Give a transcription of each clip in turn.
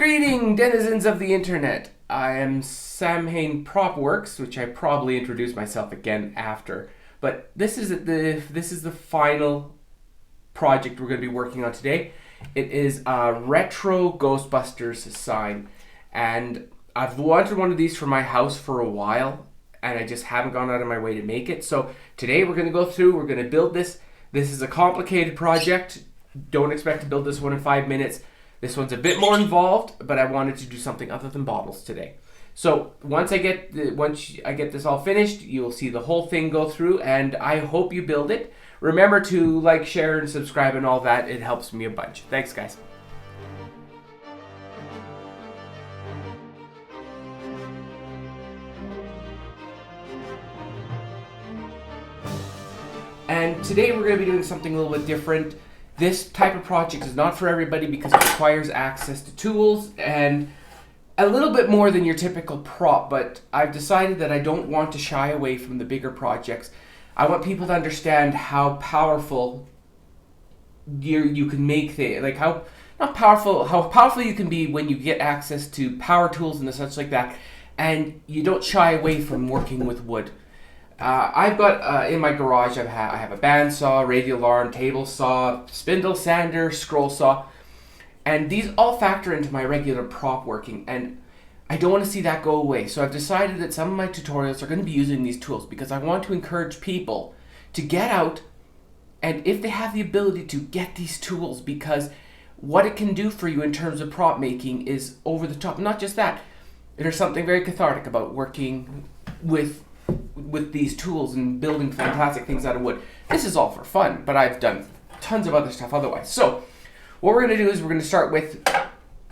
Greeting, denizens of the internet. I am Sam Hain Propworks, which I probably introduced myself again after. But this is the final project we're going to be working on today. It is a retro Ghostbusters sign, and I've wanted one of these for my house for a while, and I just haven't gone out of my way to make it. So today we're going to go through. We're going to build this. This is a complicated project. Don't expect to build this one in 5 minutes. This one's a bit more involved, but I wanted to do something other than bottles today. So once I get this all finished, you'll see the whole thing go through, and I hope you build it. Remember to like, share, and subscribe and all that. It helps me a bunch. Thanks, guys. And today we're going to be doing something a little bit different. This type of project is not for everybody because it requires access to tools and a little bit more than your typical prop, but I've decided that I don't want to shy away from the bigger projects. I want people to understand how powerful you can make things, like how powerful you can be when you get access to power tools and such like that, and you don't shy away from working with wood. I've got in my garage, I have a bandsaw, radial arm, table saw, spindle sander, scroll saw, and these all factor into my regular prop working, and I don't want to see that go away. So I've decided that some of my tutorials are going to be using these tools because I want to encourage people to get out, and if they have the ability to get these tools, because what it can do for you in terms of prop making is over the top. Not just that, there's something very cathartic about working with these tools and building fantastic things out of wood. This is all for fun, but I've done tons of other stuff otherwise. So what we're going to do is we're going to start with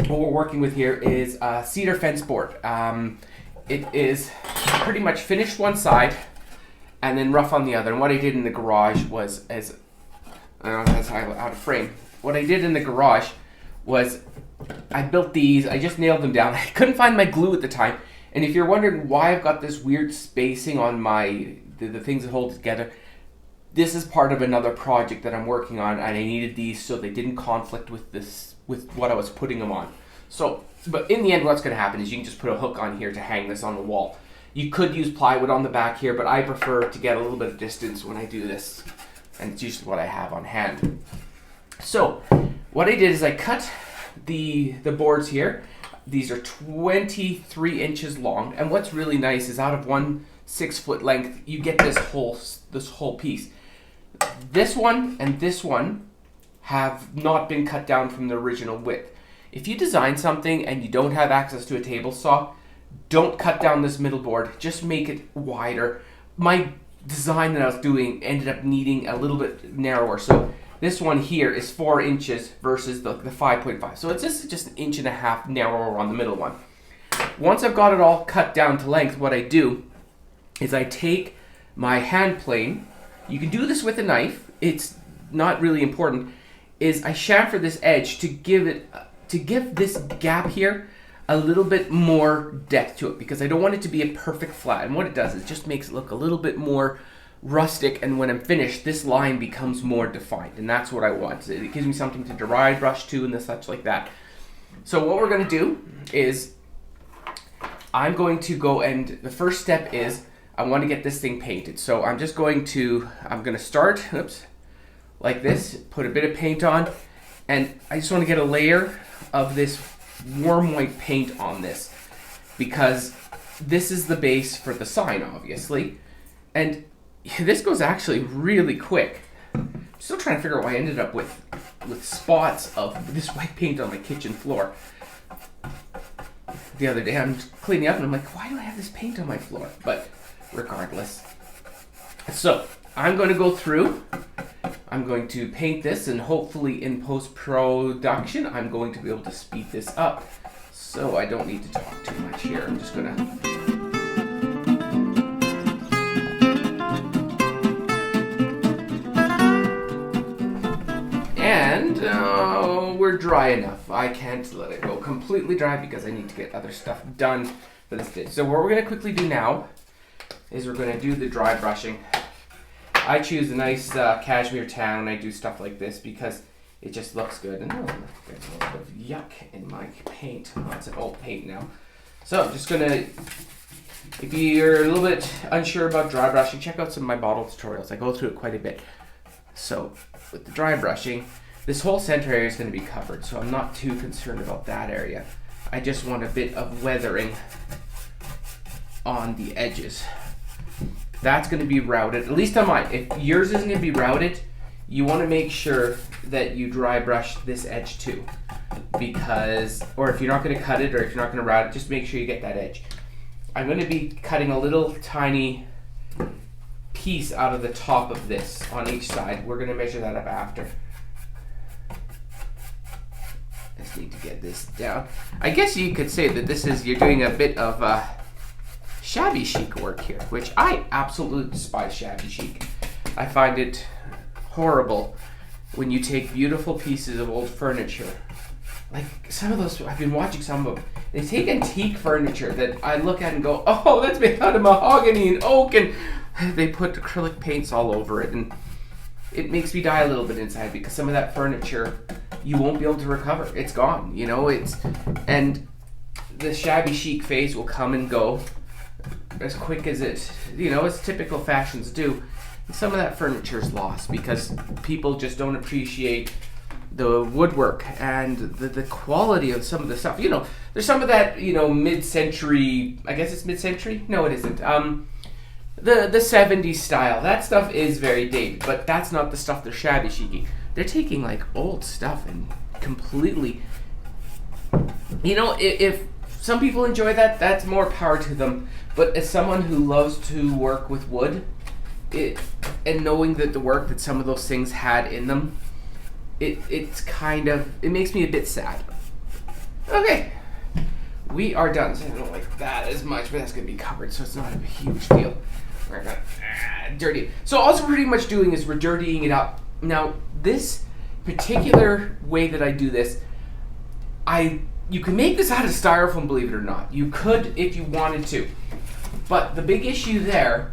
what we're working with here is a cedar fence board. It is pretty much finished one side and then rough on the other. And what I did in the garage was, I don't know if that's out of frame. What I did in the garage was I built these. I just nailed them down. I couldn't find my glue at the time. And if you're wondering why I've got this weird spacing on the things that hold it together, this is part of another project that I'm working on, and I needed these so they didn't conflict with what I was putting them on. So, but in the end, what's going to happen is you can just put a hook on here to hang this on the wall. You could use plywood on the back here, but I prefer to get a little bit of distance when I do this, and it's usually what I have on hand. So, what I did is I cut the boards here. These are 23 inches long, and what's really nice is out of one 6-foot length, you get this whole piece. This one and this one have not been cut down from the original width. If you design something and you don't have access to a table saw, don't cut down this middle board, just make it wider. My design that I was doing ended up needing a little bit narrower, so this one here is 4 inches versus the 5.5. So it's just an inch and a half narrower on the middle one. Once I've got it all cut down to length, what I do is I take my hand plane. You can do this with a knife. It's not really important. Is I chamfer this edge to give this gap here a little bit more depth to it, because I don't want it to be a perfect flat. And what it does is it just makes it look a little bit more rustic, and when I'm finished, this line becomes more defined, and that's what I want. It gives me something to dry brush to and such like that. So what we're going to do is I'm going to go, and the first step is I want to get this thing painted. So I'm going to start, like this, put a bit of paint on, and I just want to get a layer of this warm white paint on this, because this is the base for the sign, obviously, and this goes actually really quick. I'm still trying to figure out why I ended up with spots of this white paint on my kitchen floor. The other day I'm cleaning up and I'm like, why do I have this paint on my floor? But regardless. So I'm going to go through. I'm going to paint this, and hopefully in post-production I'm going to be able to speed this up so I don't need to talk too much here. I'm just going to... And we're dry enough. I can't let it go completely dry because I need to get other stuff done for this day. So what we're going to quickly do now is we're going to do the dry brushing. I choose a nice cashmere tan when I do stuff like this because it just looks good. And there's a little bit of yuck in my paint. Oh, it's an old paint now. So I'm just gonna, if you're a little bit unsure about dry brushing, check out some of my bottle tutorials. I go through it quite a bit. So with the dry brushing, this whole center area is going to be covered, so I'm not too concerned about that area. I just want a bit of weathering on the edges. That's going to be routed, at least on mine. If yours isn't going to be routed, you want to make sure that you dry brush this edge too. Because, or if you're not going to cut it, or if you're not going to route it, just make sure you get that edge. I'm going to be cutting a little tiny piece out of the top of this on each side. We're going to measure that up after. Just need to get this down. I guess you could say that this is, you're doing a bit of shabby chic work here, which I absolutely despise shabby chic. I find it horrible when you take beautiful pieces of old furniture. Like some of those, I've been watching some of them. They take antique furniture that I look at and go, oh, that's made out of mahogany and oak, and they put acrylic paints all over it, and it makes me die a little bit inside because some of that furniture you won't be able to recover. It's gone, you know. And the shabby chic phase will come and go as quick as it, you know, as typical fashions do. And some of that furniture is lost because people just don't appreciate the woodwork and the quality of some of the stuff. You know, there's some of that, you know, mid-century, I guess it's mid-century? No, it isn't. The 70s style. That stuff is very dated, but that's not the stuff they're shabby chic. They're taking like old stuff and completely, you know, if some people enjoy that, that's more power to them. But as someone who loves to work with wood, and knowing that the work that some of those things had in them, it's kind of, it makes me a bit sad. Okay, we are done. So I don't like that as much, but that's going to be covered, so it's not a huge deal. We're going to dirty it. So all we're pretty much doing is we're dirtying it up. Now, this particular way that I do this, you can make this out of styrofoam, believe it or not. You could if you wanted to. But the big issue there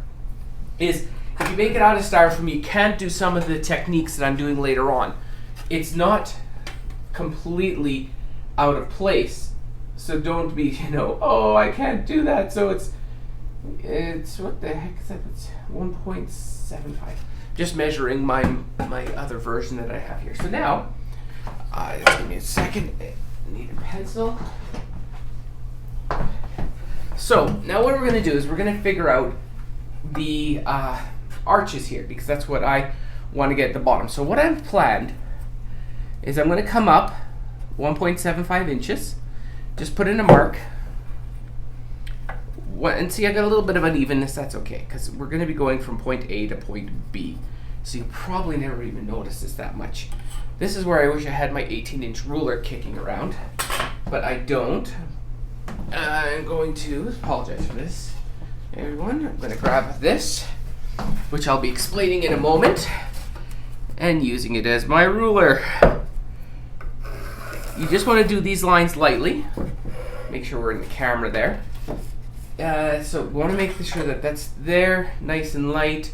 is if you make it out of styrofoam, you can't do some of the techniques that I'm doing later on. It's not completely out of place. So don't be, you know, oh, I can't do that. So it's what the heck is that? It's 1.75. Just measuring my other version that I have here. So now, just give me a second. I need a pencil. So now what we're going to do is we're going to figure out the arches here, because that's what I want to get at the bottom. So what I've planned is I'm going to come up 1.75 inches, just put in a mark. And see, I got a little bit of unevenness. That's okay, because we're going to be going from point A to point B. So you probably never even notice this that much. This is where I wish I had my 18-inch ruler kicking around, but I don't. I'm going to apologize for this, everyone. I'm going to grab this, which I'll be explaining in a moment, and using it as my ruler. You just want to do these lines lightly. Make sure we're in the camera there. So we want to make sure that that's there, nice and light.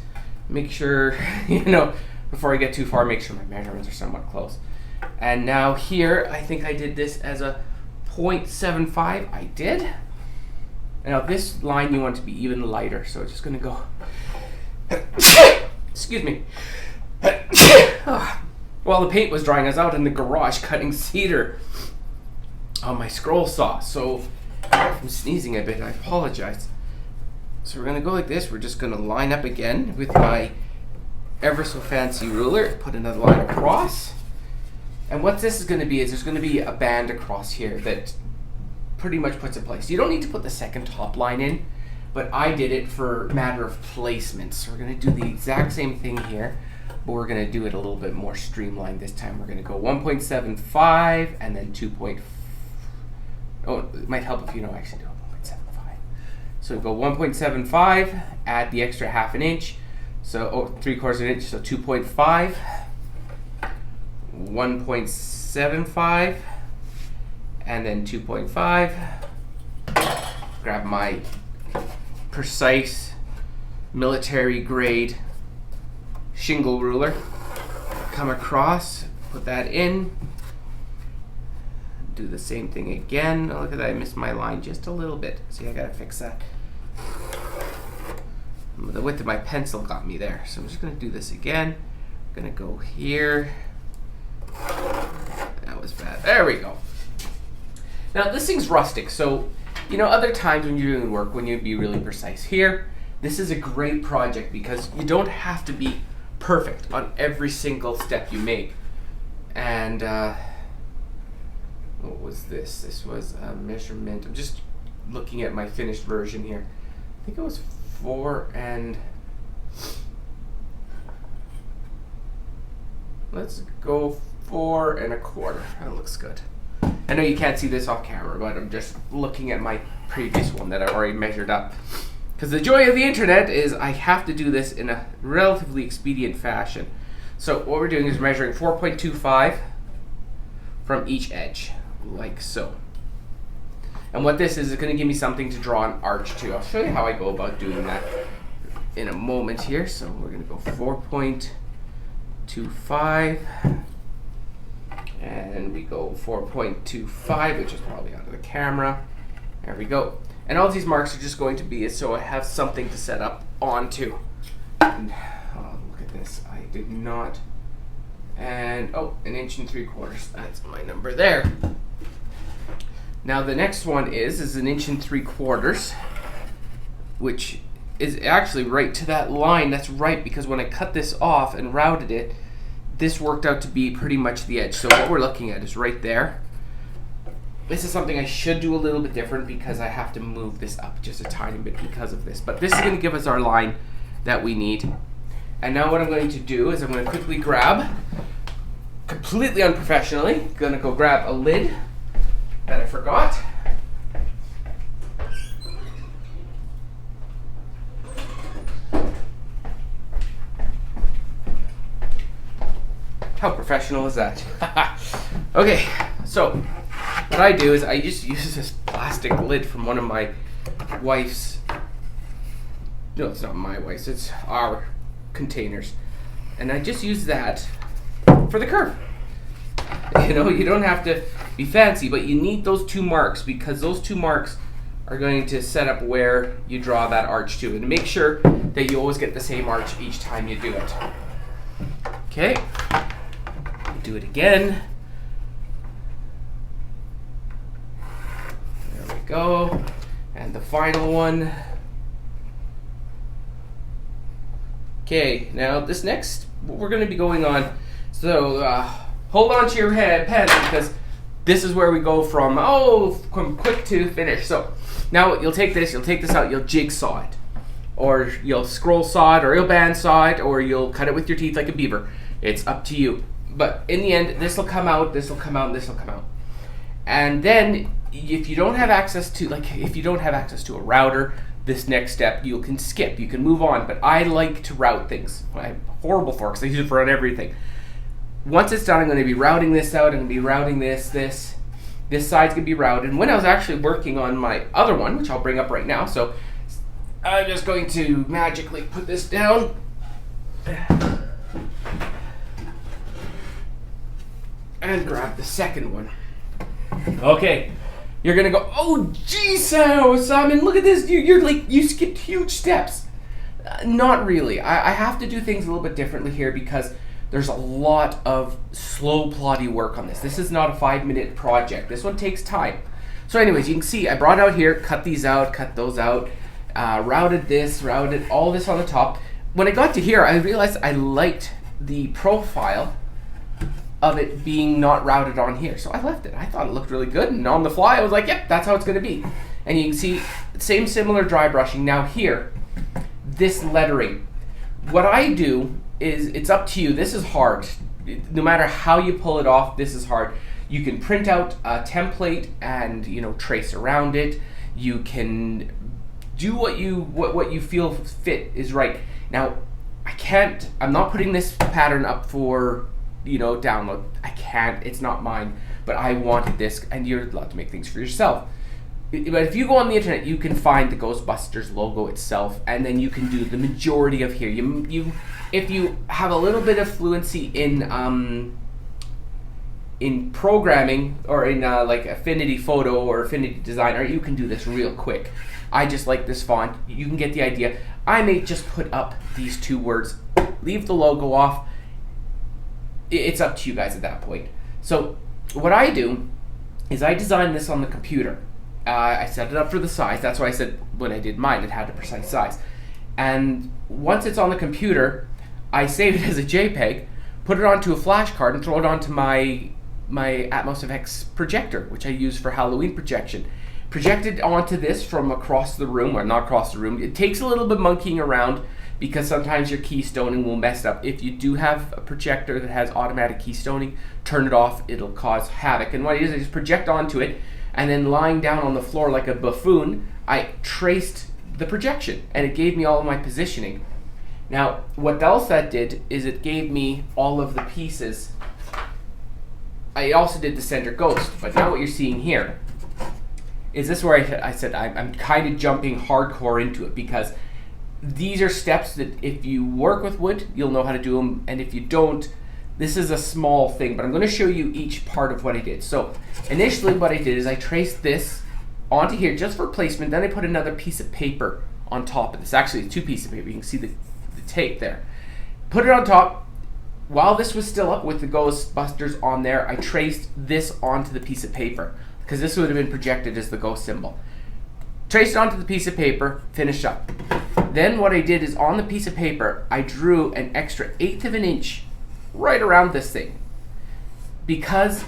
Make sure, you know, before I get too far, make sure my measurements are somewhat close. And now here, I think I did this as a 0.75. I did. Now this line you want to be even lighter, so it's just going to go. Excuse me. While the paint was drying, I was out in the garage cutting cedar on my scroll saw. So I'm sneezing a bit, I apologize. So we're going to go like this. We're just going to line up again with my ever so fancy ruler, put another line across. And what this is going to be is there's going to be a band across here that pretty much puts it in place. You don't need to put the second top line in, but I did it for matter of placement. So we're going to do the exact same thing here, but we're going to do it a little bit more streamlined this time. We're going to go 1.75 and then 2. Oh, it might help if you don't actually do it 1.75. So go 1.75, add the extra ½ inch, so 3/4 inch, so 2.5, 1.75, and then 2.5. Grab my precise military grade shingle ruler, come across, put that in. Do the same thing again. Oh, look at that, I missed my line just a little bit. See, I gotta fix that. The width of my pencil got me there. So I'm just gonna do this again. I'm gonna go here. That was bad. There we go. Now this thing's rustic, so you know, other times when you're doing work, when you'd be really precise. Here, this is a great project because you don't have to be perfect on every single step you make. And what was this? This was a measurement. I'm just looking at my finished version here. I think it was 4 and... Let's go 4 1/4. That looks good. I know you can't see this off camera, but I'm just looking at my previous one that I already measured up. Because the joy of the internet is I have to do this in a relatively expedient fashion. So what we're doing is measuring 4.25 from each edge, like so. And what this is going to give me something to draw an arch to. I'll show you how I go about doing that in a moment here. So we're going to go 4.25. And we go 4.25, which is probably under the camera. There we go. And all these marks are just going to be so I have something to set up onto. And, oh, look at this. I did not. And, oh, 1 3/4. That's my number there. Now the next one is 1 3/4, which is actually right to that line. That's right, because when I cut this off and routed it, this worked out to be pretty much the edge. So what we're looking at is right there. This is something I should do a little bit different because I have to move this up just a tiny bit because of this. But this is going to give us our line that we need. And now what I'm going to do is I'm going to quickly grab, completely unprofessionally, going to go grab a lid that I forgot. How professional is that? Okay, so what I do is I just use this plastic lid from one of my wife's, no, it's not my wife's, it's our containers. And I just use that for the curve. You know, you don't have to be fancy, but you need those 2 marks because those 2 marks are going to set up where you draw that arch to. And to make sure that you always get the same arch each time you do it. Okay. Do it again. There we go. And the final one. Okay, now this next, we're going to be going on. So hold on to your pen because this is where we go from quick to finish. So now you'll take this out, you'll jigsaw it, or you'll scroll saw it, or you'll bandsaw it, or you'll cut it with your teeth like a beaver. It's up to you. But in the end, this will come out, this will come out, and this will come out. And then, if you don't have access to, a router, this next step you can skip, you can move on. But I like to route things. I'm horrible for it because I use it for on everything. Once it's done, I'm going to be routing this out. I'm going to be routing this. This side's going to be routed. And when I was actually working on my other one, which I'll bring up right now, so I'm just going to magically put this down. And grab the second one. Okay, you're gonna go, oh geez, Simon, look at this, you skipped huge steps. Not really. I have to do things a little bit differently here because there's a lot of slow, ploddy work on this. This is not a 5-minute project. This one takes time. So anyways, you can see I brought out here, cut these out, cut those out, routed this, routed all this on the top. When I got to here, I realized I liked the profile of it being not routed on here. So I left it. I thought it looked really good, and on the fly I was like, yep, that's how it's going to be. And you can see similar dry brushing. Now here, this lettering. What I do is, it's up to you. This is hard. No matter how you pull it off, this is hard. You can print out a template and trace around it. You can do what you feel fit is right. Now, I'm not putting this pattern up for download. I can't, it's not mine, but I wanted this, and you're allowed to make things for yourself. But if you go on the internet, you can find the Ghostbusters logo itself, and then you can do the majority of here. If you have a little bit of fluency in in programming or in like Affinity Photo or Affinity Designer, you can do this real quick. I just like this font. You can get the idea. I may just put up these two words, leave the logo off. It's up to you guys at that point. So what I do is I design this on the computer. I set it up for the size. That's why I said when I did mine, it had a precise size. And once it's on the computer, I save it as a JPEG, put it onto a flash card, and throw it onto my Atmos FX projector, which I use for Halloween projection. Projected onto this from across the room, or not across the room. It takes a little bit monkeying around because sometimes your keystoning will mess up. If you do have a projector that has automatic keystoning, turn it off, it'll cause havoc. And what I do is I just project onto it, and then lying down on the floor like a buffoon, I traced the projection, and it gave me all of my positioning. Now, what else that did is it gave me all of the pieces. I also did the center ghost, but now what you're seeing here is this where I said I'm kind of jumping hardcore into it, because these are steps that if you work with wood, you'll know how to do them, and if you don't, this is a small thing, but I'm going to show you each part of what I did. So initially what I did is I traced this onto here just for placement, then I put another piece of paper on top of this. Actually, it's two pieces of paper. You can see the tape there. Put it on top. While this was still up with the Ghostbusters on there, I traced this onto the piece of paper, because this would have been projected as the ghost symbol. Traced it onto the piece of paper, finished up. Then what I did is on the piece of paper, I drew an extra 1/8 of an inch right around this thing. Because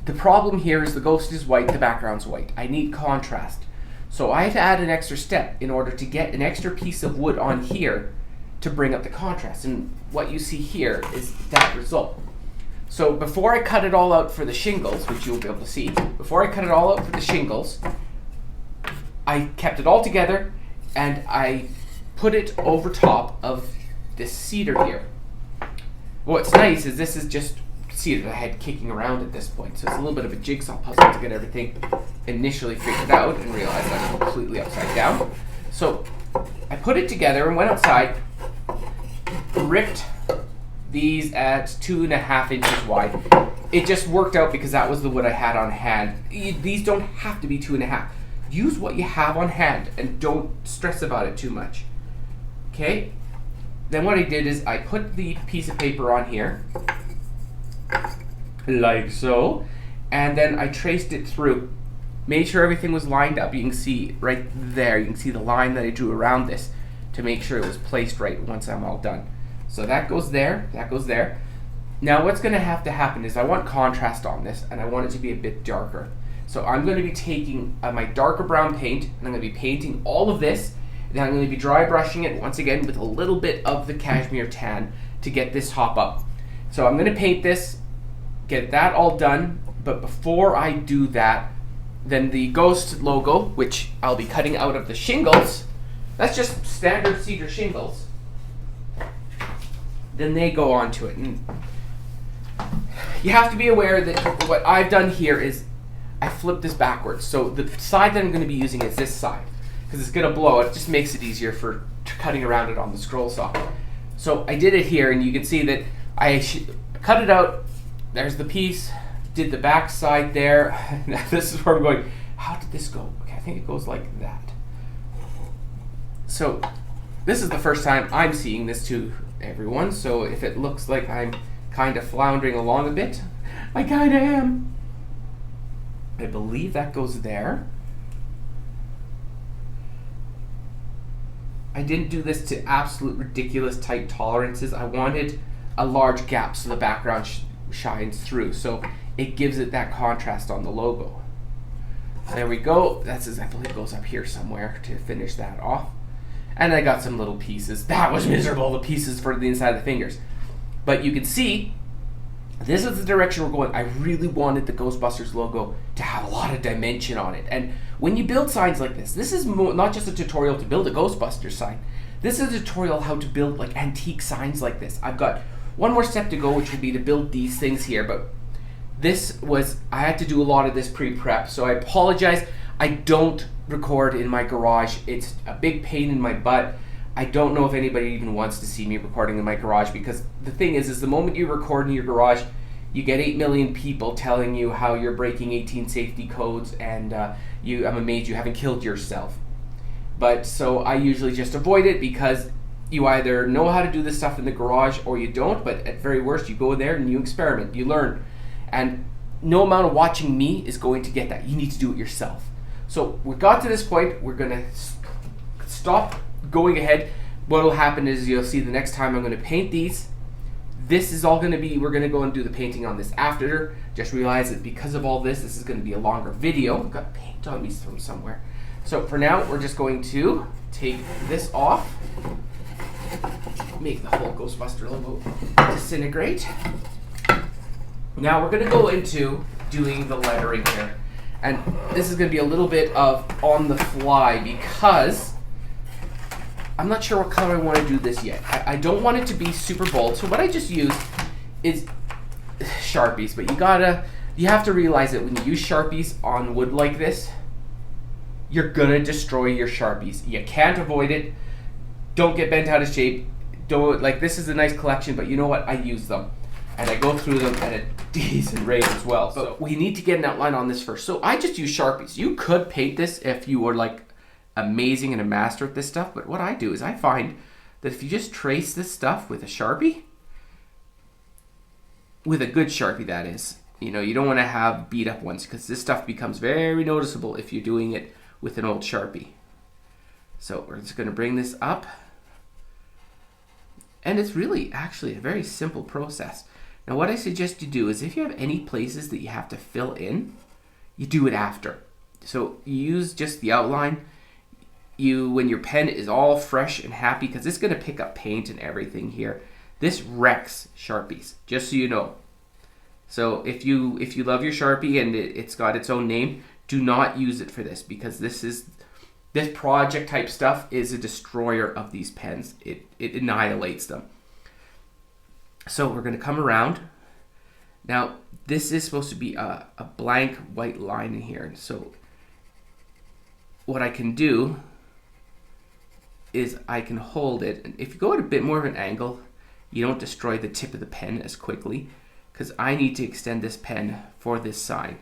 the problem here is the ghost is white, the background's white. I need contrast. So I had to add an extra step in order to get an extra piece of wood on here to bring up the contrast. And what you see here is that result. So before I cut it all out for the shingles, which you'll be able to see, before I cut it all out for the shingles, I kept it all together and I put it over top of this cedar here. What's nice is this is just cedar that I had kicking around at this point, so it's a little bit of a jigsaw puzzle to get everything initially figured out and realize I'm completely upside down. So I put it together and went outside, ripped these at 2.5 inches wide. It just worked out because that was the wood I had on hand. These don't have to be 2.5. Use what you have on hand and don't stress about it too much. Okay? Then what I did is I put the piece of paper on here, like so, and then I traced it through. Made sure everything was lined up. You can see right there, you can see the line that I drew around this to make sure it was placed right once I'm all done. So that goes there, that goes there. Now what's going to have to happen is I want contrast on this, and I want it to be a bit darker. So I'm going to be taking my darker brown paint, and I'm going to be painting all of this, and then I'm going to be dry brushing it once again with a little bit of the cashmere tan to get this top up. So I'm going to paint this, get that all done, but before I do that, then the ghost logo, which I'll be cutting out of the shingles, that's just standard cedar shingles, then they go onto it. And you have to be aware that what I've done here is I flipped this backwards. So the side that I'm going to be using is this side, because it's going to blow. It just makes it easier for cutting around it on the scroll saw. So I did it here, and you can see that I cut it out. There's the piece. Did the back side there. Now this is where I'm going, how did this go? Okay, I think it goes like that. So this is the first time I'm seeing this to everyone, so if it looks like I'm kind of floundering along a bit, I kind of am. I believe that goes there. I didn't do this to absolute ridiculous tight tolerances. I wanted a large gap so the background shines through, so it gives it that contrast on the logo. There we go. That's I believe it goes up here somewhere to finish that off. And I got some little pieces. That was miserable, the pieces for the inside of the fingers. But you can see, this is the direction we're going. I really wanted the Ghostbusters logo to have a lot of dimension on it. And when you build signs like this is not just a tutorial to build a Ghostbusters sign. This is a tutorial how to build like antique signs like this. I've got one more step to go, which would be to build these things here. But I had to do a lot of this pre-prep, so I apologize. I don't record in my garage. It's a big pain in my butt. I don't know if anybody even wants to see me recording in my garage, because the thing is the moment you record in your garage, you get 8 million people telling you how you're breaking 18 safety codes, and I'm amazed you haven't killed yourself. But so I usually just avoid it, because you either know how to do this stuff in the garage or you don't, but at very worst, you go in there and you experiment, you learn. And no amount of watching me is going to get that. You need to do it yourself. So we got to this point, we're going to stop going ahead. What will happen is you'll see the next time I'm going to paint these. This is all going to be, we're going to go and do the painting on this after. Just realize that because of all this is going to be a longer video. I've got paint on me from somewhere. So for now, we're just going to take this off. Make the whole Ghostbuster logo disintegrate. Now we're going to go into doing the lettering here. And this is going to be a little bit of on the fly, because I'm not sure what color I want to do this yet. I don't want it to be super bold, so what I just used is Sharpies. But you have to realize that when you use Sharpies on wood like this, you're gonna destroy your Sharpies. You can't avoid it. Don't get bent out of shape. Don't, like, this is a nice collection, but you know what? I use them, and I go through them at a decent rate as well. So we need to get an outline on this first. So I just use Sharpies. You could paint this if you were like amazing and a master at this stuff, but what I do is I find that if you just trace this stuff with a Sharpie, with a good Sharpie that is, you know, you don't want to have beat up ones, because this stuff becomes very noticeable if you're doing it with an old Sharpie. So we're just going to bring this up, and it's really actually a very simple process. Now what I suggest you do is, if you have any places that you have to fill in, you do it after. So you use just the outline. When your pen is all fresh and happy, because it's going to pick up paint and everything here. This wrecks Sharpies, just so you know. So if you love your Sharpie and it's got its own name, do not use it for this, because this project type stuff is a destroyer of these pens. It annihilates them. So we're going to come around. Now this is supposed to be a blank white line in here. So what I can do is I can hold it, and if you go at a bit more of an angle, you don't destroy the tip of the pen as quickly, because I need to extend this pen for this sign.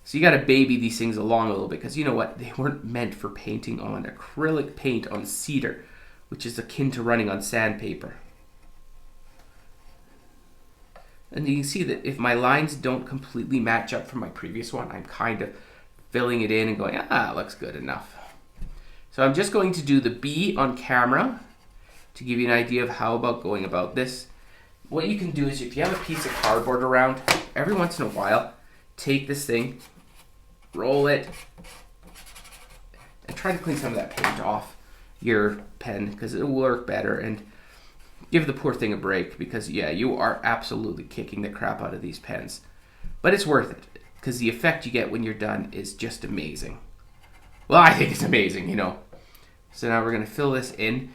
So you got to baby these things along a little bit, because you know what? They weren't meant for painting on acrylic paint on cedar, which is akin to running on sandpaper. And you can see that if my lines don't completely match up from my previous one, I'm kind of filling it in and going, looks good enough. So I'm just going to do the B on camera to give you an idea of how about going about this. What you can do is, if you have a piece of cardboard around, every once in a while, take this thing, roll it, and try to clean some of that paint off your pen, because it will work better, and give the poor thing a break, because yeah, you are absolutely kicking the crap out of these pens. But it's worth it, because the effect you get when you're done is just amazing. Well, I think it's amazing, you know. So now we're going to fill this in.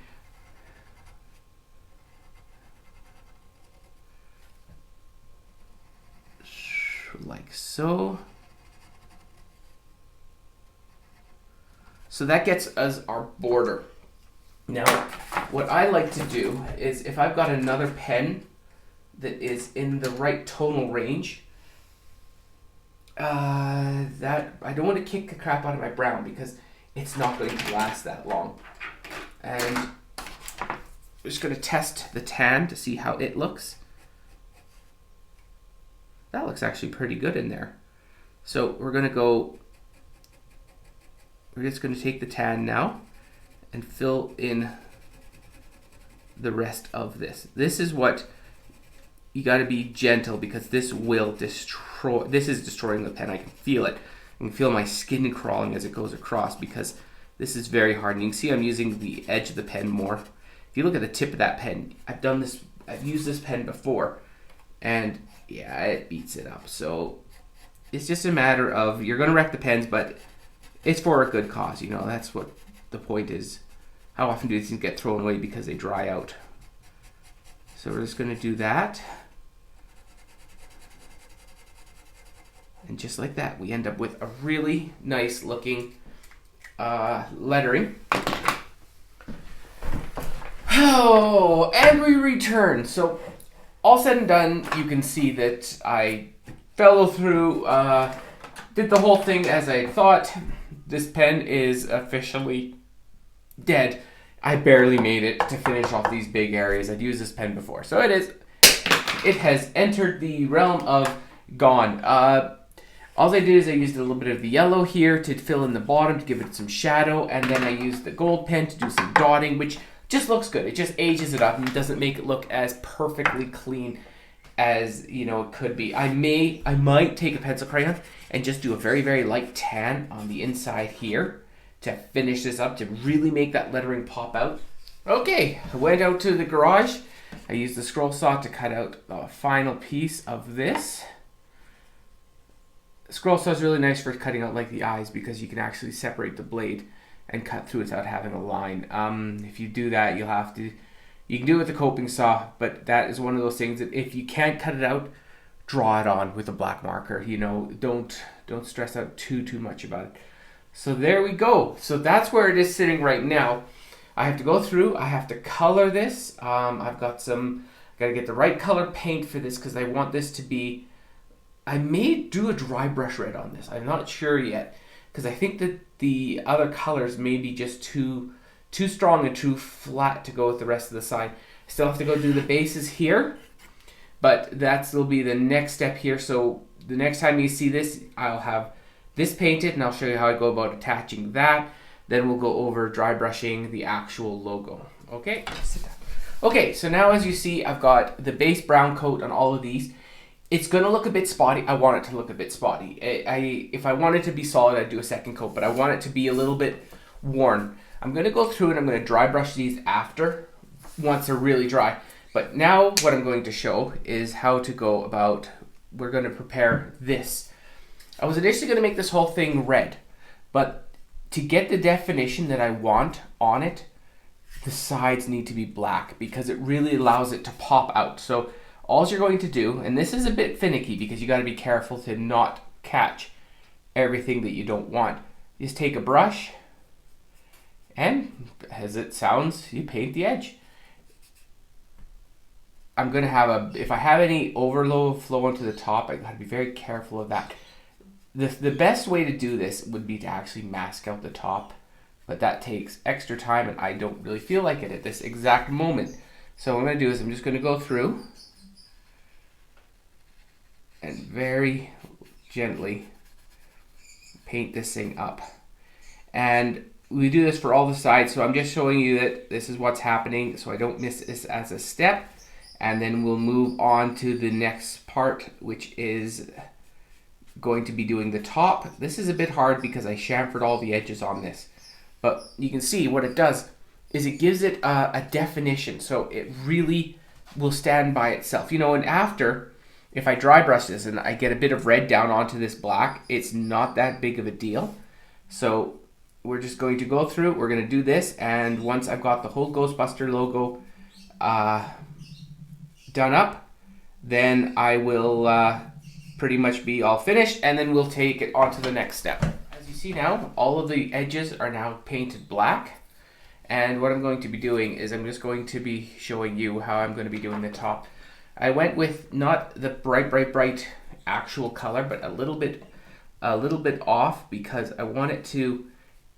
Like so. So that gets us our border. Now, what I like to do is, if I've got another pen that is in the right tonal range, that I don't want to kick the crap out of my brown, because it's not going to last that long. And I'm just going to test the tan to see how it looks. That looks actually pretty good in there. So we're just going to take the tan now and fill in the rest of this. This is what you got to be gentle, because this will destroy. This is destroying the pen. I can feel it. I can feel my skin crawling as it goes across, because this is very hard. And you can see I'm using the edge of the pen more. If you look at the tip of that pen, I've used this pen before, and yeah, it beats it up. So it's just a matter of, you're going to wreck the pens, but it's for a good cause. You know, that's what the point is. How often do these things get thrown away because they dry out? So we're just going to do that. And just like that, we end up with a really nice looking lettering. Oh, and we return. So all said and done, you can see that I followed through, did the whole thing as I thought. This pen is officially dead. I barely made it to finish off these big areas. I'd used this pen before. So it has entered the realm of gone. All I did is I used a little bit of the yellow here to fill in the bottom to give it some shadow, and then I used the gold pen to do some dotting, which just looks good. It just ages it up and doesn't make it look as perfectly clean as, you know, it could be. I might take a pencil crayon and just do a very, very light tan on the inside here to finish this up, to really make that lettering pop out. Okay, I went out to the garage. I used the scroll saw to cut out a final piece of this. The scroll saw is really nice for cutting out like the eyes, because you can actually separate the blade and cut through without having a line. If you do that, you can do it with the coping saw, but that is one of those things that if you can't cut it out, draw it on with a black marker. You know, don't stress out too much about it. So there we go. So that's where it is sitting right now. I have to go through, I have to color this. I've got to get the right color paint for this, because I want this to be, I may do a dry brush red on this. I'm not sure yet, because I think that the other colors may be just too strong and too flat to go with the rest of the side. I still have to go do the bases here, but will be the next step here. So the next time you see this, I'll have this painted, and I'll show you how I go about attaching that. Then we'll go over dry brushing the actual logo. Okay, sit down. Okay, so now as you see, I've got the base brown coat on all of these. It's gonna look a bit spotty. I want it to look a bit spotty. If I want it to be solid, I'd do a second coat, but I want it to be a little bit worn. I'm gonna go through and I'm gonna dry brush these after, once they're really dry. But now what I'm going to show is how to go about, we're gonna prepare this. I was initially gonna make this whole thing red, but to get the definition that I want on it, the sides need to be black, because it really allows it to pop out. So all you're going to do, and this is a bit finicky because you got to be careful to not catch everything that you don't want, is take a brush and, as it sounds, you paint the edge. I'm going to have if I have any overload flow onto the top, I got to be very careful of that. The best way to do this would be to actually mask out the top, but that takes extra time and I don't really feel like it at this exact moment. So what I'm going to do is I'm just going to go through and very gently paint this thing up. And we do this for all the sides, so I'm just showing you that this is what's happening so I don't miss this as a step. And then we'll move on to the next part, which is going to be doing the top. This is a bit hard because I chamfered all the edges on this. But you can see what it does is it gives it a definition, so it really will stand by itself. You know, and after, if I dry brush this and I get a bit of red down onto this black, it's not that big of a deal. So we're just going to go through, we're going to do this, and once I've got the whole Ghostbuster logo done up, then I will pretty much be all finished, and then we'll take it on to the next step. As you see now, all of the edges are now painted black, and what I'm going to be doing is I'm just going to be showing you how I'm going to be doing the top. I went with not the bright actual color, but a little bit off, because I want it to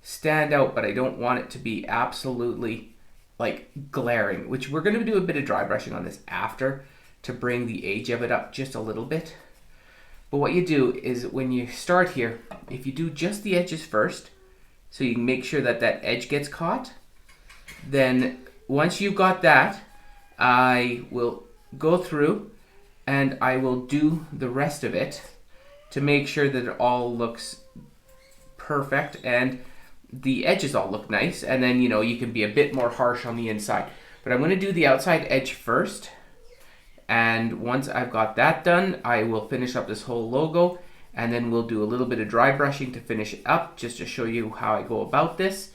stand out, but I don't want it to be absolutely like glaring, which we're going to do a bit of dry brushing on this after to bring the age of it up just a little bit. But what you do is when you start here, if you do just the edges first, so you can make sure that that edge gets caught, then once you've got that, I will go through and I will do the rest of it to make sure that it all looks perfect and the edges all look nice, and then, you know, you can be a bit more harsh on the inside. But I'm going to do the outside edge first, and once I've got that done, I will finish up this whole logo, and then we'll do a little bit of dry brushing to finish it up, just to show you how I go about this.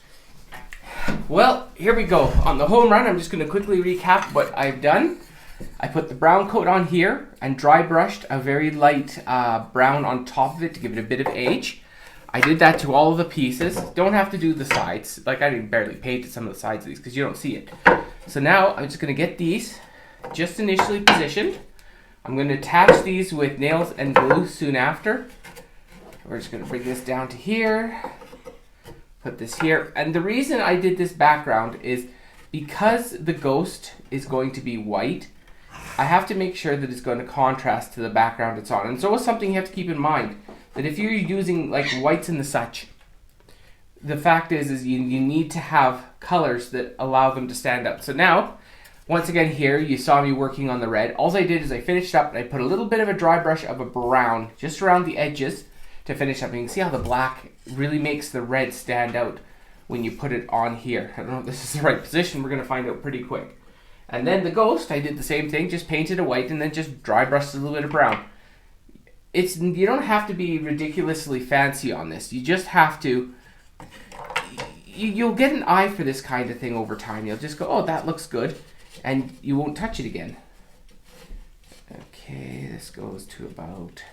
Well, here we go. On the home run, I'm just going to quickly recap what I've done. I put the brown coat on here and dry brushed a very light brown on top of it to give it a bit of age. I did that to all of the pieces. Don't have to do the sides. Like, I didn't barely paint some of the sides of these because you don't see it. So now I'm just going to get these just initially positioned. I'm going to attach these with nails and glue soon after. We're just going to bring this down to here, put this here. And the reason I did this background is because the ghost is going to be white, I have to make sure that it's going to contrast to the background it's on. And so it's something you have to keep in mind, that if you're using like whites and the such, the fact is you need to have colors that allow them to stand up. So now, once again here, you saw me working on the red. All I did is I finished up and I put a little bit of a dry brush of a brown just around the edges to finish up. And you can see how the black really makes the red stand out when you put it on here. I don't know if this is the right position. We're going to find out pretty quick. And then the ghost, I did the same thing, just painted a white and then just dry brushed a little bit of brown. You don't have to be ridiculously fancy on this. You just have to... You'll get an eye for this kind of thing over time. You'll just go, oh, that looks good, and you won't touch it again. Okay, this goes to about...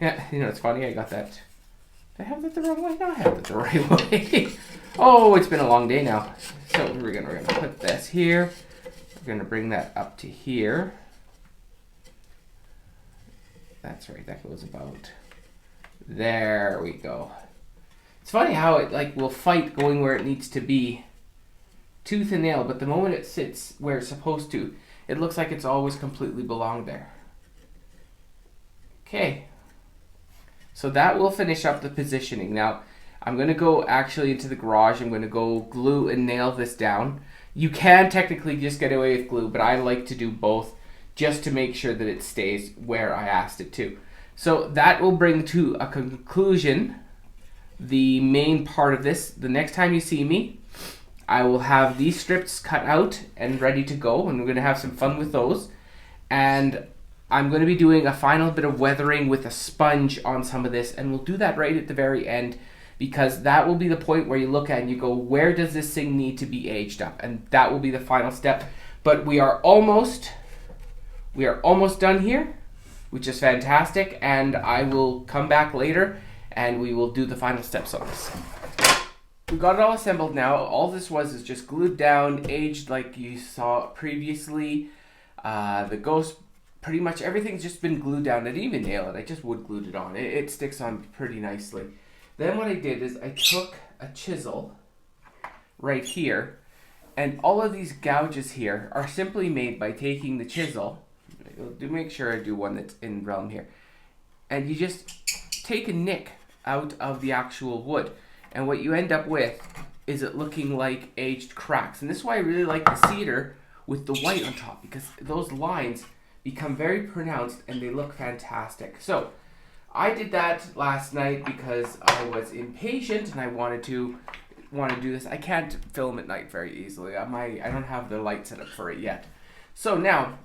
Yeah, you know, it's funny, I got that. Did I have that the wrong way? No, I have it the right way. Oh, it's been a long day now. So we're gonna put this here. We're gonna bring that up to here. That's right, that goes about... There we go. It's funny how it like will fight going where it needs to be tooth and nail, but the moment it sits where it's supposed to, it looks like it's always completely belonged there. Okay. So that will finish up the positioning. Now, I'm going to go actually into the garage. I'm going to go glue and nail this down. You can technically just get away with glue, but I like to do both just to make sure that it stays where I asked it to. So that will bring to a conclusion the main part of this. The next time you see me, I will have these strips cut out and ready to go, and we're going to have some fun with those. And I'm going to be doing a final bit of weathering with a sponge on some of this, and we'll do that right at the very end, because that will be the point where you look at it and you go, where does this thing need to be aged up? And that will be the final step. But we are almost done here, which is fantastic, and I will come back later and we will do the final steps on this. We've got it all assembled now. All this was is just glued down, aged like you saw previously. The ghost, pretty much everything's just been glued down. I didn't even nail it, I just wood glued it on. It sticks on pretty nicely. Then what I did is I took a chisel right here, and all of these gouges here are simply made by taking the chisel. Do make sure I do one that's in realm here. And you just take a nick out of the actual wood. And what you end up with is it looking like aged cracks. And this is why I really like the cedar with the white on top, because those lines become very pronounced and they look fantastic. So I did that last night because I was impatient and I wanted to do this. I can't film at night very easily. I don't have the light set up for it yet. So now,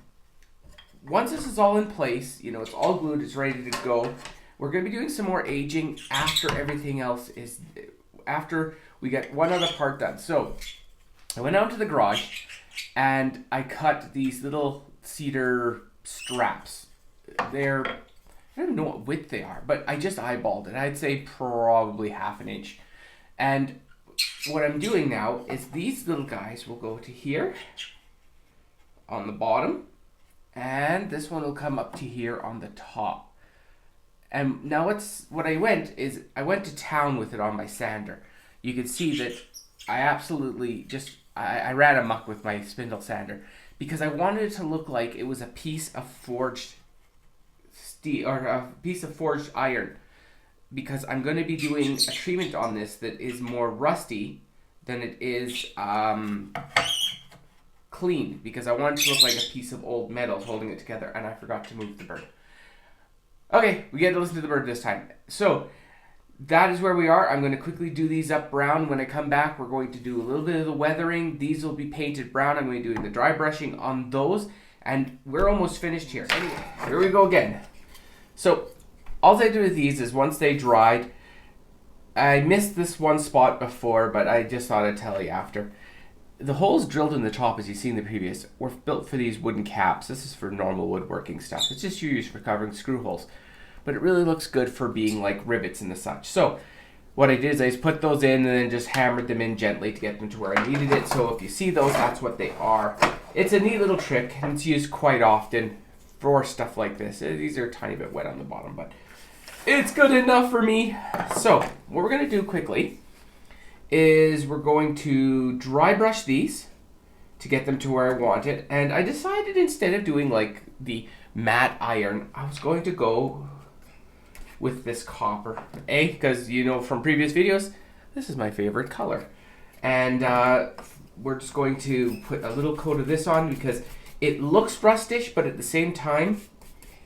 once this is all in place, you know, it's all glued, it's ready to go, we're going to be doing some more aging after everything else is, after we get one other part done. So I went out to the garage and I cut these little cedar straps. I don't know what width they are, but I just eyeballed it. I'd say probably ½ an inch. And what I'm doing now is these little guys will go to here on the bottom, and this one will come up to here on the top. And now what I went to town with it on my sander. You can see that I absolutely just, I ran amok with my spindle sander because I wanted it to look like it was a piece of forged steel or a piece of forged iron, because I'm going to be doing a treatment on this that is more rusty than it is clean, because I want it to look like a piece of old metal holding it together, and I forgot to move the bird. Okay, we get to listen to the bird this time. So that is where we are. I'm going to quickly do these up brown. When I come back, we're going to do a little bit of the weathering. These will be painted brown. I'm going to be doing the dry brushing on those, and we're almost finished here. Anyway, here we go again. So all I do with these is once they dried, I missed this one spot before, but I just thought I'd tell you after. The holes drilled in the top, as you see in the previous, were built for these wooden caps. This is for normal woodworking stuff. It's just used for covering screw holes. But it really looks good for being like rivets and the such. So what I did is I just put those in and then just hammered them in gently to get them to where I needed it. So if you see those, that's what they are. It's a neat little trick, and it's used quite often for stuff like this. These are a tiny bit wet on the bottom, but it's good enough for me. So what we're going to do quickly is we're going to dry brush these to get them to where I want it. And I decided instead of doing like the matte iron, I was going to go with this copper. Because you know from previous videos, this is my favorite color. And we're just going to put a little coat of this on because it looks rustish, but at the same time,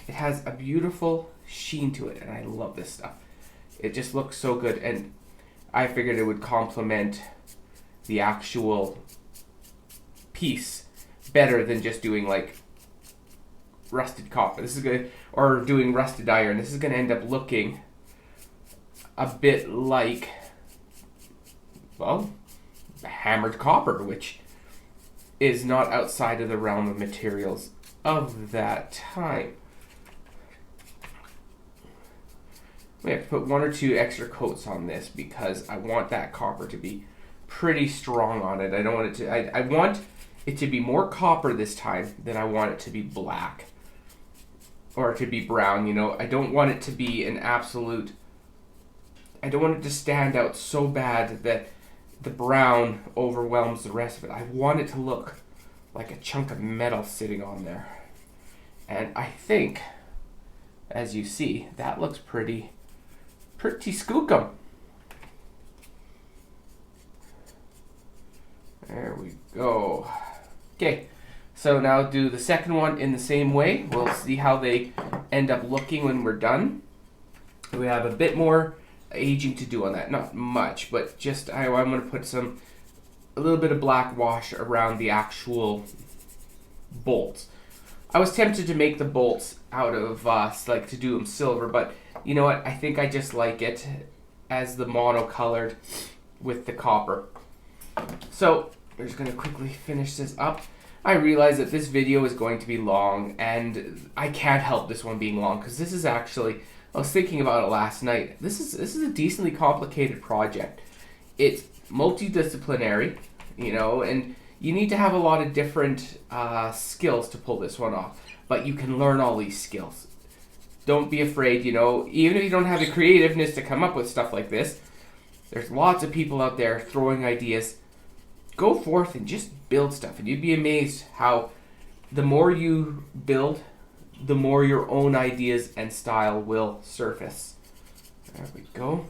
it has a beautiful sheen to it. And I love this stuff. It just looks so good. And I figured it would complement the actual piece better than just doing like rusted copper. This is good, or doing rusted iron. This is going to end up looking a bit like, well, hammered copper, which is not outside of the realm of materials of that time. We have to put 1 or 2 extra coats on this because I want that copper to be pretty strong on it. I don't want it to, I want it to be more copper this time than I want it to be black or to be brown, you know. I don't want it to be an absolute, I don't want it to stand out so bad that the brown overwhelms the rest of it. I want it to look like a chunk of metal sitting on there. And I think, as you see, that looks pretty skookum. There we go. Okay, so now do the second one in the same way. We'll see how they end up looking when we're done. We have a bit more aging to do on that. Not much, but just I'm going to put a little bit of black wash around the actual bolts. I was tempted to make the bolts out of like to do them silver, but you know what? I think I just like it as the mono-colored with the copper. So we're just going to quickly finish this up. I realize that this video is going to be long, and I can't help this one being long because this is actually, I was thinking about it last night. This is a decently complicated project. It's multidisciplinary, you know, and you need to have a lot of different skills to pull this one off. But you can learn all these skills. Don't be afraid, you know, even if you don't have the creativeness to come up with stuff like this, there's lots of people out there throwing ideas. Go forth and just build stuff, and you'd be amazed how the more you build, the more your own ideas and style will surface. There we go.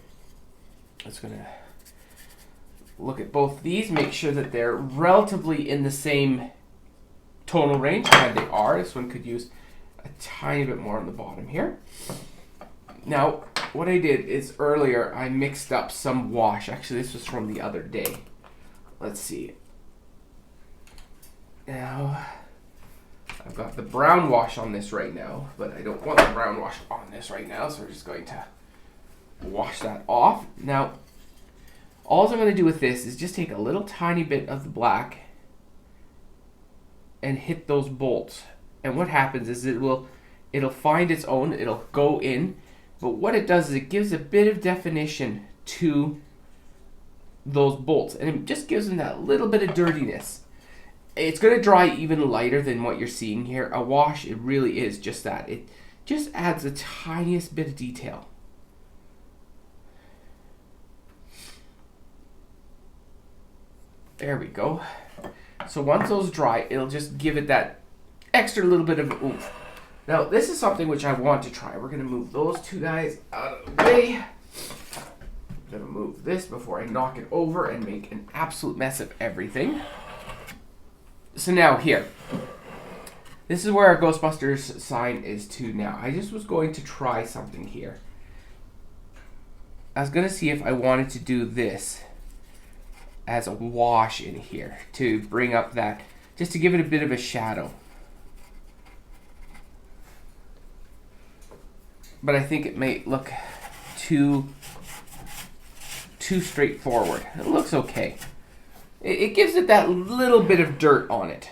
I'm just going to look at both these, make sure that they're relatively in the same tonal range, and they are. This one could use a tiny bit more on the bottom here. Now, what I did is earlier I mixed up some wash. Actually, this was from the other day. Let's see. Now, I've got the brown wash on this right now, but I don't want the brown wash on this right now, so we're just going to wash that off. Now, all I'm going to do with this is just take a little tiny bit of the black and hit those bolts. And what happens is it'll find its own, it'll go in, but what it does is it gives a bit of definition to those bolts, and it just gives them that little bit of dirtiness. It's going to dry even lighter than what you're seeing here. A wash, it really is just that. It just adds the tiniest bit of detail. There we go. So once those dry, it'll just give it that extra little bit of oomph. Now, this is something which I want to try. We're going to move those two guys out of the way. I'm going to move this before I knock it over and make an absolute mess of everything. So now here, this is where our Ghostbusters sign is to now. I just was going to try something here. I was going to see if I wanted to do this as a wash in here to bring up that, just to give it a bit of a shadow. But I think it may look too straightforward. It looks okay. It gives it that little bit of dirt on it.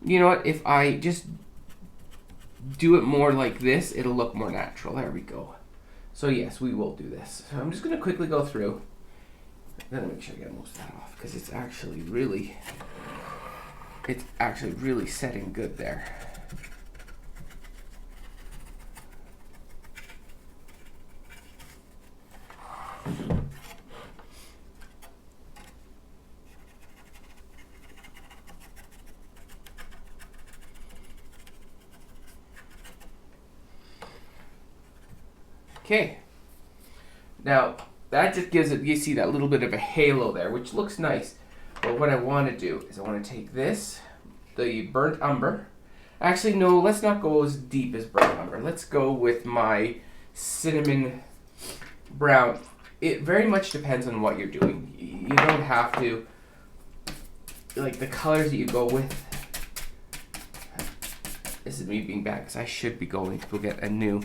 You know what? If I just do it more like this, it'll look more natural. There we go. So yes, we will do this. So I'm just going to quickly go through. I'm going to make sure I get most of that off because it's actually really setting good there. Okay, now that just gives it, you see that little bit of a halo there, which looks nice. But what I want to do is I want to take this, the burnt umber. Actually, no, let's not go as deep as burnt umber. Let's go with my cinnamon brown. It very much depends on what you're doing. You don't have to, like the colors that you go with. This is me being bad because I should be going to go get a new.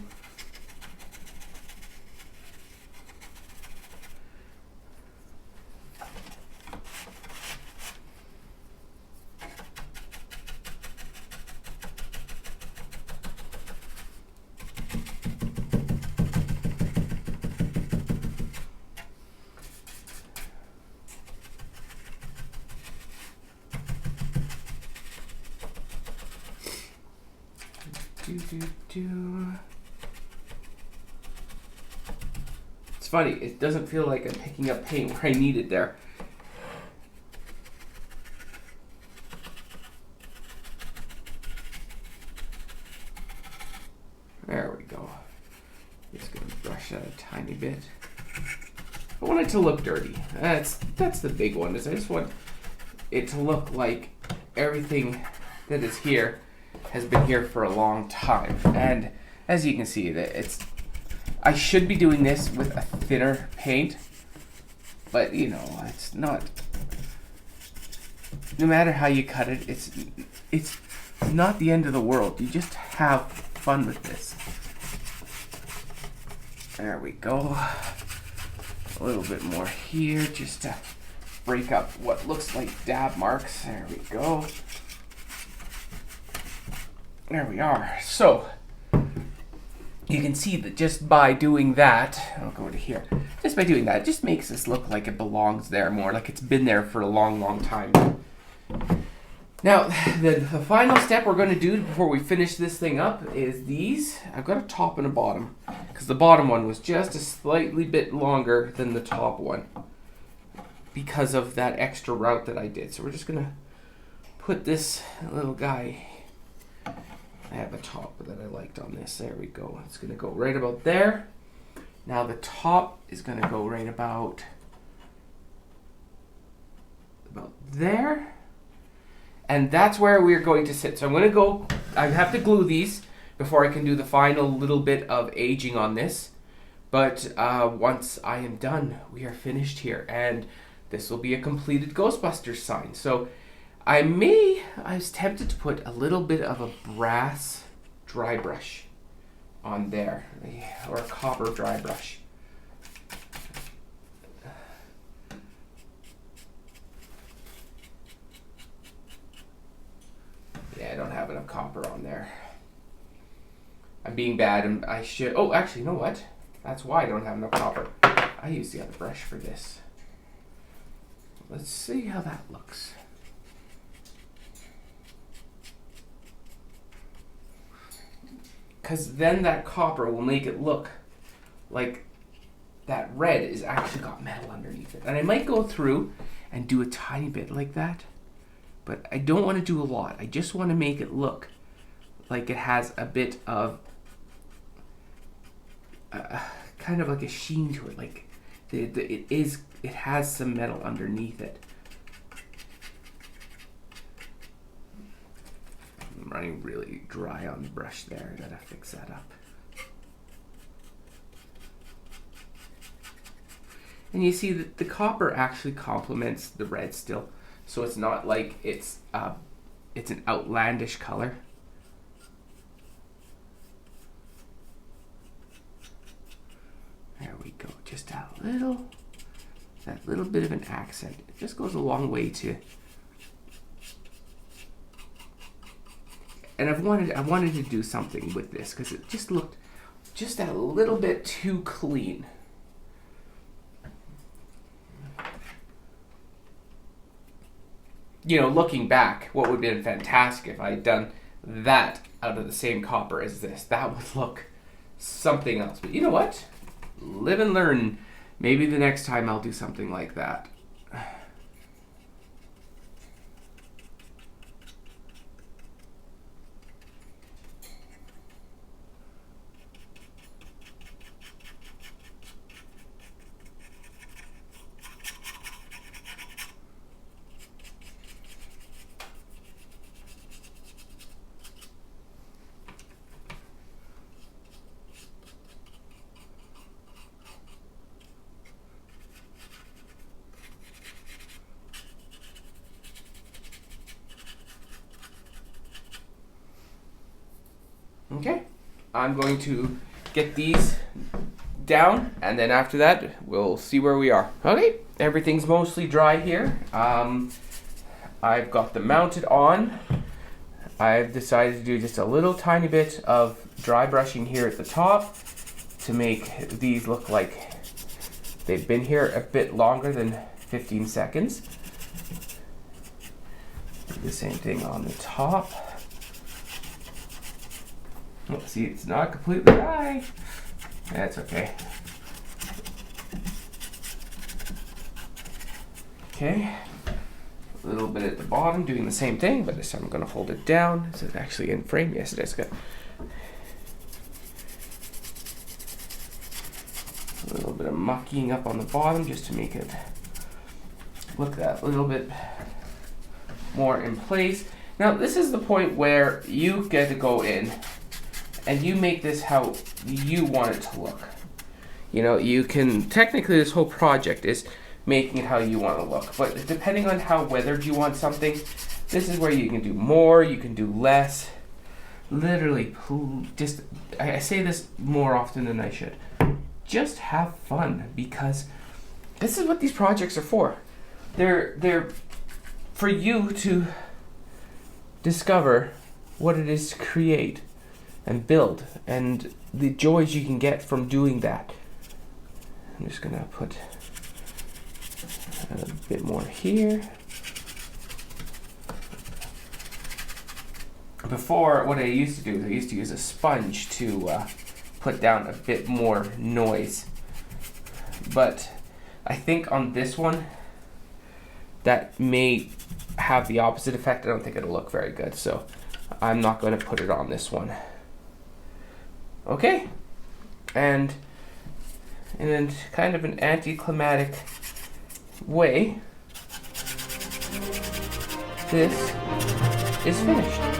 It's funny, it doesn't feel like I'm picking up paint where I need it there. There we go. Just gonna brush that a tiny bit. I want it to look dirty. That's the big one, is I just want it to look like everything that is here has been here for a long time. And as you can see, that I should be doing this with a thinner paint, but you know, it's not, no matter how you cut it, it's not the end of the world. You just have fun with this. There we go. A little bit more here just to break up what looks like dab marks. There we go. There we are. So you can see that just by doing that, I'll go to here. Just by doing that, it just makes this look like it belongs there more, like it's been there for a long, long time. Now, the final step we're going to do before we finish this thing up is these. I've got a top and a bottom, because the bottom one was just a slightly bit longer than the top one because of that extra route that I did. So we're just going to put this little guy. I have a top that I liked on this. There we go. It's going to go right about there. Now the top is going to go right about there. And that's where we're going to sit. So I'm going to go, I have to glue these before I can do the final little bit of aging on this. But once I am done, we are finished here. And this will be a completed Ghostbusters sign. So I was tempted to put a little bit of a brass dry brush on there, or a copper dry brush. Yeah, I don't have enough copper on there. I'm being bad, and I should, oh, actually, you know what? That's why I don't have enough copper. I use the other brush for this. Let's see how that looks. Because then that copper will make it look like that red is actually got metal underneath it. And I might go through and do a tiny bit like that, but I don't want to do a lot. I just want to make it look like it has a bit of kind of like a sheen to it, like it has some metal underneath it. I'm running really dry on the brush there. I gotta fix that up. And you see that the copper actually complements the red still, so it's not like it's an outlandish color. There we go. Just that little bit of an accent. It just goes a long way to. And I wanted to do something with this because it just looked just a little bit too clean. You know, looking back, what would have been fantastic if I had done that out of the same copper as this. That would look something else. But you know what? Live and learn. Maybe the next time I'll do something like that. Okay, I'm going to get these down, and then after that, we'll see where we are. Okay, everything's mostly dry here. I've got them mounted on. I've decided to do just a little tiny bit of dry brushing here at the top to make these look like they've been here a bit longer than 15 seconds. Do the same thing on the top. Oh, see, it's not completely dry. That's okay. Okay, a little bit at the bottom, doing the same thing, but this time I'm going to hold it down. Is it actually in frame? Yes, it is. Good. A little bit of mucking up on the bottom just to make it look that little bit more in place. Now, this is the point where you get to go in and you make this how you want it to look. You know, you can, technically this whole project is making it how you want to look, but depending on how weathered you want something, this is where you can do more, you can do less. Literally, just, I say this more often than I should. Just have fun, because this is what these projects are for. They're for you to discover what it is to create and build, and the joys you can get from doing that. I'm just gonna put a bit more here. Before, what I used to do is I used to use a sponge to put down a bit more noise. But I think on this one, that may have the opposite effect. I don't think it'll look very good, so I'm not going to put it on this one. Okay, and in kind of an anticlimactic way, this is finished.